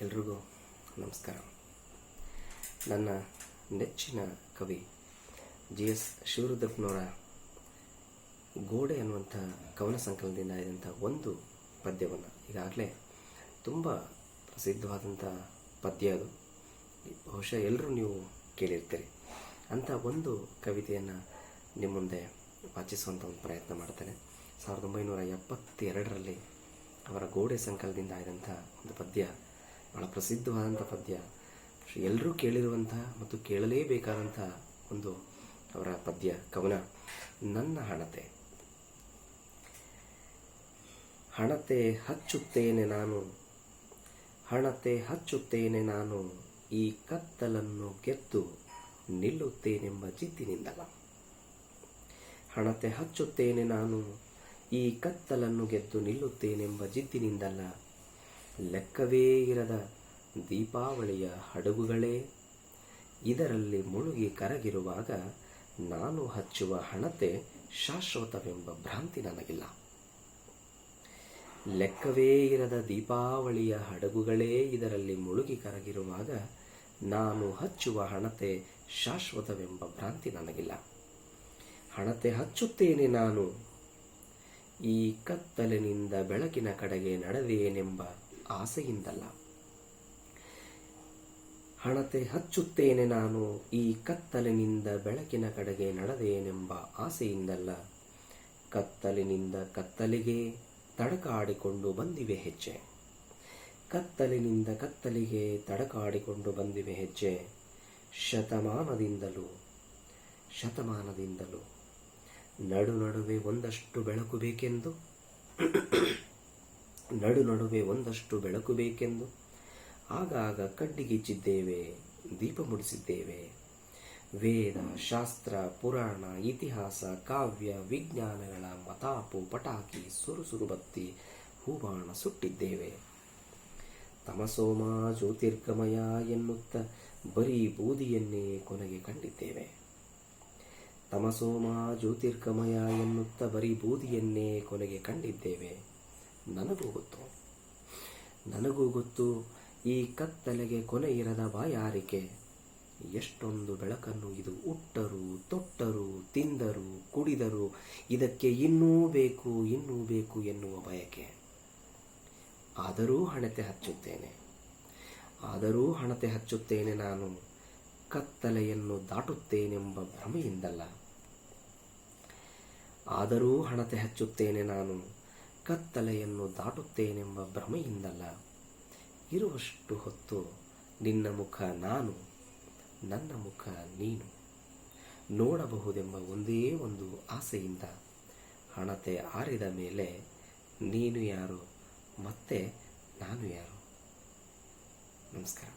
ಎಲ್ರಿಗೂ ನಮಸ್ಕಾರ. ನನ್ನ ನೆಚ್ಚಿನ ಕವಿ GS ಶಿವರುದ್ರಪ್ಪನವರ ಗೋಡೆ ಅನ್ನುವಂಥ ಕವನ ಸಂಕಲನದಿಂದ ಆದಂಥ ಒಂದು ಪದ್ಯವನ್ನು ಈಗಾಗಲೇ ತುಂಬ ಪ್ರಸಿದ್ಧವಾದಂಥ ಪದ್ಯ ಅದು. ಬಹುಶಃ ಎಲ್ಲರೂ ನೀವು ಕೇಳಿರ್ತೀರಿ. ಅಂಥ ಒಂದು ಕವಿತೆಯನ್ನು ನಿಮ್ಮ ಮುಂದೆ ವಾಚಿಸುವಂಥ ಒಂದು ಪ್ರಯತ್ನ ಮಾಡ್ತೇನೆ. 1972ರಲ್ಲಿ ಅವರ ಗೋಡೆ ಸಂಕಲನದಿಂದ ಆದಂಥ ಒಂದು ಪದ್ಯ, ಬಹಳ ಪ್ರಸಿದ್ಧವಾದಂಥ ಪದ್ಯ, ಎಲ್ಲರೂ ಕೇಳಿರುವಂಥ ಮತ್ತು ಕೇಳಲೇಬೇಕಾದಂಥ ಒಂದು ಅವರ ಪದ್ಯ ಕವನ ನನ್ನ ಹಣತೆ. ಹಣತೆ ಹಚ್ಚುತ್ತೇನೆ ನಾನು, ಹಣತೆ ಹಚ್ಚುತ್ತೇನೆ ನಾನು, ಈ ಕತ್ತಲನ್ನು ಗೆದ್ದು ನಿಲ್ಲುತ್ತೇನೆಂಬ ಜಿದ್ದಿನಿಂದಲ್ಲ. ಹಣತೆ ಹಚ್ಚುತ್ತೇನೆ ನಾನು, ಈ ಕತ್ತಲನ್ನು ಗೆದ್ದು ನಿಲ್ಲುತ್ತೇನೆಂಬ ಜಿದ್ದಿನಿಂದಲ್ಲ. ಲೆಕ್ಕವೇ ಇರದ ದೀಪಾವಳಿಯ ಹಡಗುಗಳೇ ಇದರಲ್ಲಿ ಮುಳುಗಿ ಕರಗಿರುವಾಗ ನಾನು ಹಚ್ಚುವ ಹಣತೆ ಶಾಶ್ವತವೆಂಬ ಭ್ರಾಂತಿ ನನಗಿಲ್ಲ. ಲೆಕ್ಕವೇ ಇರದ ದೀಪಾವಳಿಯ ಹಡಗುಗಳೇ ಇದರಲ್ಲಿ ಮುಳುಗಿ ಕರಗಿರುವಾಗ ನಾನು ಹಚ್ಚುವ ಹಣತೆ ಶಾಶ್ವತವೆಂಬ ಭ್ರಾಂತಿ ನನಗಿಲ್ಲ. ಹಣತೆ ಹಚ್ಚುತ್ತೇನೆ ನಾನು, ಈ ಕತ್ತಲಿನಿಂದ ಬೆಳಕಿನ ಕಡೆಗೆ ನಡೆದೇನೆಂಬ ಆಸೆಯಿಂದಲ್ಲ. ಹಣತೆ ಹಚ್ಚುತ್ತೇನೆ ನಾನು, ಈ ಕತ್ತಲಿನಿಂದ ಬೆಳಕಿನ ಕಡೆಗೆ ನಡೆದೇನೆಂಬ ಆಸೆಯಿಂದಲ್ಲ. ಕತ್ತಲಿನಿಂದ ಕತ್ತಲಿಗೆ ತಡಕಾಡಿಕೊಂಡು ಬಂದಿವೆ ಹೆಜ್ಜೆ, ಕತ್ತಲಿನಿಂದ ಕತ್ತಲಿಗೆ ತಡಕಾಡಿಕೊಂಡು ಬಂದಿವೆ ಹೆಜ್ಜೆ. ಶತಮಾನದಿಂದಲೂ ನಡು ನಡುವೆ ಒಂದಷ್ಟು ಬೆಳಕು ಬೇಕೆಂದು, ನಡು ನಡುವೆ ಒಂದಷ್ಟು ಬೆಳಕು ಬೇಕೆಂದು ಆಗಾಗ ಕಡ್ಡಿಗಿಚ್ಚಿದ್ದೇವೆ, ದೀಪ ಮುಡಿಸಿದ್ದೇವೆ. ವೇದ ಶಾಸ್ತ್ರ ಪುರಾಣ ಇತಿಹಾಸ ಕಾವ್ಯ ವಿಜ್ಞಾನಗಳ ಮತಾಪು ಪಟಾಕಿ ಸುರುಸುರು ಬತ್ತಿ ಹೂಬಾಣ ಸುಟ್ಟಿದ್ದೇವೆ. ತಮಸೋಮ ಜ್ಯೋತಿರ್ಗಮಯ ಎನ್ನುತ್ತ ಬರೀ ಬೂದಿಯನ್ನೇ ಕೊನೆಗೆ ಕಂಡಿದ್ದೇವೆ. ತಮಸೋಮ ಜ್ಯೋತಿರ್ಗಮಯ ಎನ್ನುತ್ತ ಬರೀ ಬೂದಿಯನ್ನೇ ಕೊನೆಗೆ ಕಂಡಿದ್ದೇವೆ. ನನಗೂ ಗೊತ್ತು ಈ ಕತ್ತಲೆಗೆ ಕೊನೆ ಇರದ ಬಾಯಾರಿಕೆ. ಎಷ್ಟೊಂದು ಬೆಳಕನ್ನು ಇದು ಉಟ್ಟರು ತೊಟ್ಟರು ತಿಂದರು ಕುಡಿದರು ಇದಕ್ಕೆ ಇನ್ನೂ ಬೇಕು ಎನ್ನುವ ಬಯಕೆ. ಆದರೂ ಹಣತೆ ಹಚ್ಚುತ್ತೇನೆ ನಾನು, ಕತ್ತಲೆಯನ್ನು ದಾಟುತ್ತೇನೆಂಬ ಭ್ರಮೆಯಿಂದಲ್ಲ. ಆದರೂ ಹಣತೆ ಹಚ್ಚುತ್ತೇನೆ ನಾನು, ಕತ್ತಲೆಯನ್ನು ದಾಟುತ್ತೇನೆಂಬ ಭ್ರಮೆಯಿಂದಲ್ಲ. ಇರುವಷ್ಟು ಹೊತ್ತು ನಿನ್ನ ಮುಖ ನಾನು, ನನ್ನ ಮುಖ ನೀನು ನೋಡಬಹುದೆಂಬ ಒಂದೇ ಒಂದು ಆಸೆಯಿಂದ. ಹಣತೆ ಆರಿದ ಮೇಲೆ ನೀನು ಯಾರು ಮತ್ತೆ ನಾನು ಯಾರು? ನಮಸ್ಕಾರ.